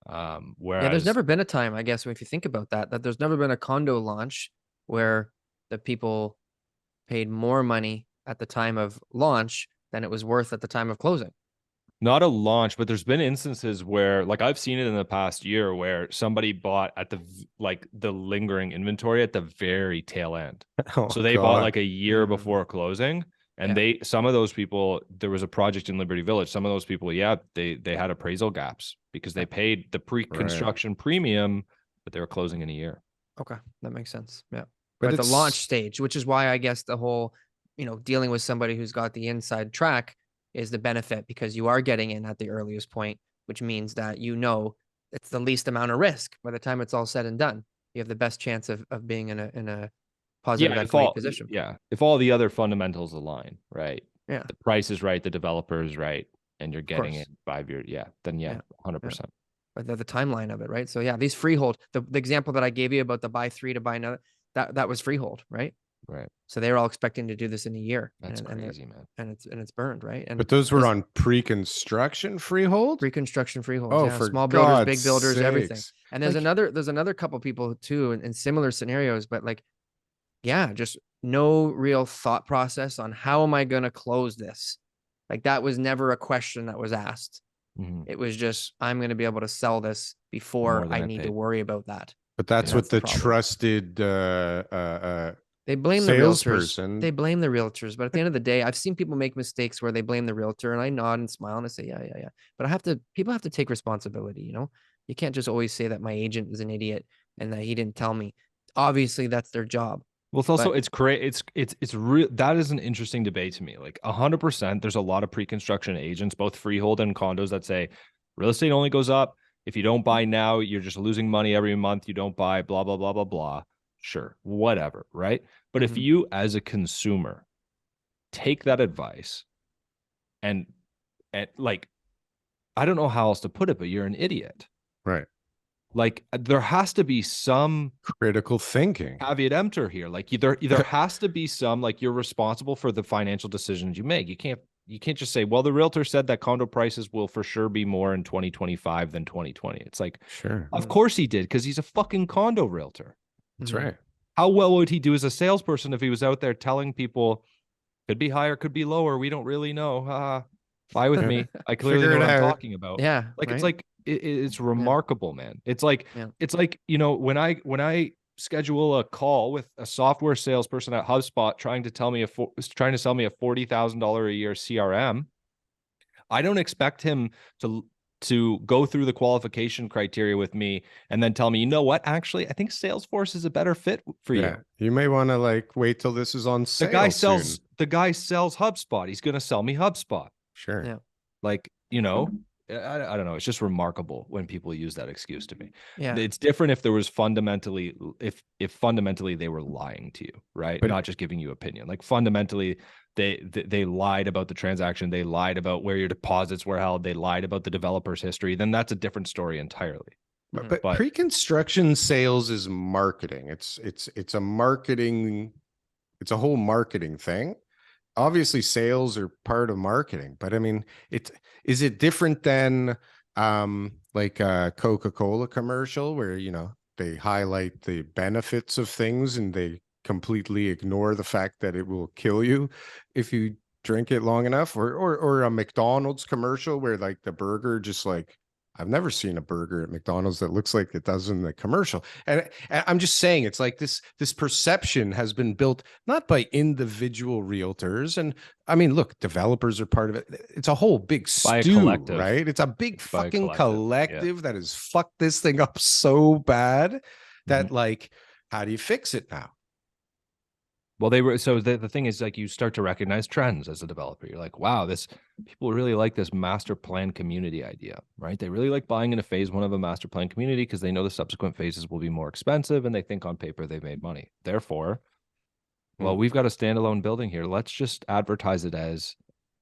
Yeah, there's Whereas never been a time, I guess, if you think about that there's never been a condo launch where the people paid more money at the time of launch than it was worth at the time of closing. not a launch, but there's been instances where, like, I've seen it in the past year where somebody bought at the lingering inventory at the very tail end. Oh So they bought God. like a year before closing. And Yeah. some of those people, there was a project in Liberty Village. Some of those people, yeah, they had appraisal gaps because they paid the pre-construction premium, but they were closing in a year. Okay, that makes sense. Yeah. But But at the it's launch stage, which is why I guess the whole, dealing with somebody who's got the inside track is the benefit, because you are getting in at the earliest point, which means that it's the least amount of risk. By the time it's all said and done, you have the best chance of being in a positive equity position. Yeah, if all the other fundamentals align, right? Yeah. The price is right, the developer is right, and you're getting course. it 5 years. Yeah, then yeah, 100%. But the timeline of it, right? So yeah, these freehold, the example that I gave you about the buy 3 to buy another, that was freehold, right? Right. So they were all expecting to do this in a year. That's crazy, man. And it's burned, right? And But those were on pre-construction freehold? pre-construction freeholds. Oh, Yeah. for Small builders, God's big builders, everything. sakes. And there's another couple people too in similar scenarios, but like, yeah, just no real thought process on how am I going to close this? Like that was never a question that was asked. It was just, I'm going to be able to sell this before I need to worry about that. But that's what the trusted they blame the realtors. They blame the realtors. But at the end of the day, I've seen people make mistakes where they blame the realtor, and I nod and smile and I say, yeah. But people have to take responsibility. You can't just always say that my agent is an idiot and that he didn't tell me. Obviously, that's their job. Well, it's also, it's great. It's real. That is an interesting debate to me. Like 100%, there's a lot of pre-construction agents, both freehold and condos, that say real estate only goes up. If you don't buy now, you're just losing money every month. You don't buy, blah, blah, blah, blah, blah. Sure. Whatever. Right. But if you, as a consumer, take that advice and like, I don't know how else to put it, but you're an idiot. Right. Like there has to be some critical thinking caveat emptor here. Like there has to be some, like, you're responsible for the financial decisions you make. You can't just say, well, the realtor said that condo prices will for sure be more in 2025 than 2020. It's like, sure, of course he did, because he's a fucking condo realtor. That's right. How well would he do as a salesperson if he was out there telling people could be higher, could be lower, we don't really know. Buy with me. I clearly know what I'm talking about. Yeah. Like, it's like, it's remarkable, man. It's like, when I schedule a call with a software salesperson at HubSpot trying to sell me a $40,000 a year CRM, I don't expect him to go through the qualification criteria with me and then tell me, you know what, actually, I think Salesforce is a better fit for you. You may want to wait till this is on sale. The guy sells HubSpot. He's going to sell me HubSpot. Sure. Yeah. Like, I don't know. It's just remarkable when people use that excuse to me. Yeah. It's different if there was fundamentally, if fundamentally they were lying to you, right? But not just giving you opinion. Like fundamentally, they lied about the transaction. They lied about where your deposits were held. They lied about the developer's history. Then that's a different story entirely. But pre-construction sales is marketing. It's a marketing. It's a whole marketing thing. Obviously sales are part of marketing, but I mean, is it different than like a Coca-Cola commercial where, they highlight the benefits of things and they completely ignore the fact that it will kill you if you drink it long enough, or a McDonald's commercial where like the burger just like, I've never seen a burger at McDonald's that looks like it does in the commercial. And I'm just saying, it's like this perception has been built not by individual realtors. And I mean, look, developers are part of it. It's a whole big stew, right? It's a big fucking collective that has fucked this thing up so bad that like, how do you fix it now? Well, the thing is, like, you start to recognize trends as a developer. You're like, wow, people really like this master plan community idea, right? They really like buying in a phase one of a master plan community because they know the subsequent phases will be more expensive and they think on paper they've made money. Therefore, well, we've got a standalone building here. Let's just advertise it as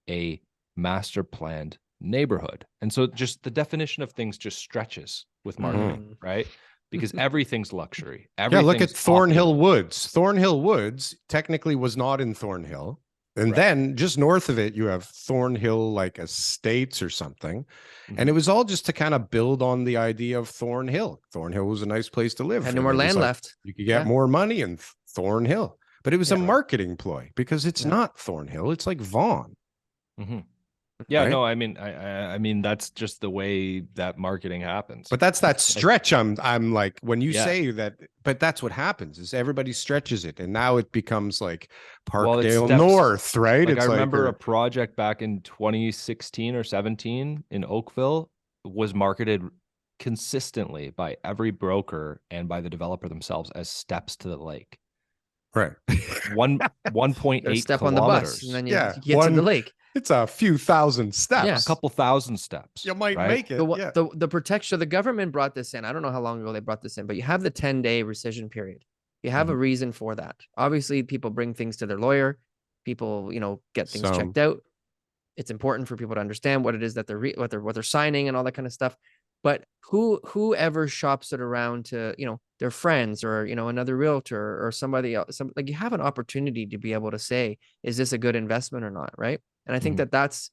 a master planned neighborhood. And so just the definition of things just stretches with marketing, right? Because everything's luxury. Look at Thornhill Woods. Thornhill Woods technically was not in Thornhill. And Right. then just north of it, you have Thornhill, like Estates or something. And it was all just to kind of build on the idea of Thornhill. Thornhill was a nice place to live. Had no And more it was land like, left. you could get Yeah. more money in Thornhill. But it was a Yeah. marketing ploy because it's Yeah. not Thornhill. It's like Vaughan. Yeah, Right? no, I mean, that's just the way that marketing happens. But that's that stretch. I'm like, when you Yeah. say that, but that's what happens is everybody stretches it. And now it becomes like Well, it Parkdale steps- North, right? Like It's I remember or- a project back in 2016 or 17 in Oakville was marketed consistently by every broker and by the developer themselves as steps to the lake. right. 1.8 Gotta step on the bus and then you Yeah, get to the lake. It's a few thousand steps. Yeah. a couple thousand steps. You might right? make it. Yeah. The protection, the government brought this in. I don't know how long ago they brought this in, but you have the 10-day rescission period. You have a reason for that. Obviously, people bring things to their lawyer. People, get things checked out. It's important for people to understand what it is that what they're signing and all that kind of stuff. But whoever shops it around to, their friends or, another realtor or somebody else, like you have an opportunity to be able to say, is this a good investment or not? Right. And I think that that's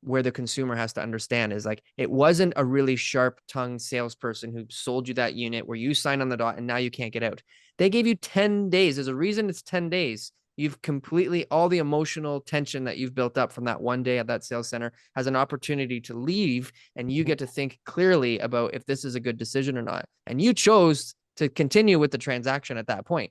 where the consumer has to understand is like, it wasn't a really sharp tongued salesperson who sold you that unit where you sign on the dot and now you can't get out. They gave you 10 days. There's a reason it's 10 days. You've completely, all the emotional tension that you've built up from that one day at that sales center has an opportunity to leave, and you get to think clearly about if this is a good decision or not. And you chose to continue with the transaction at that point.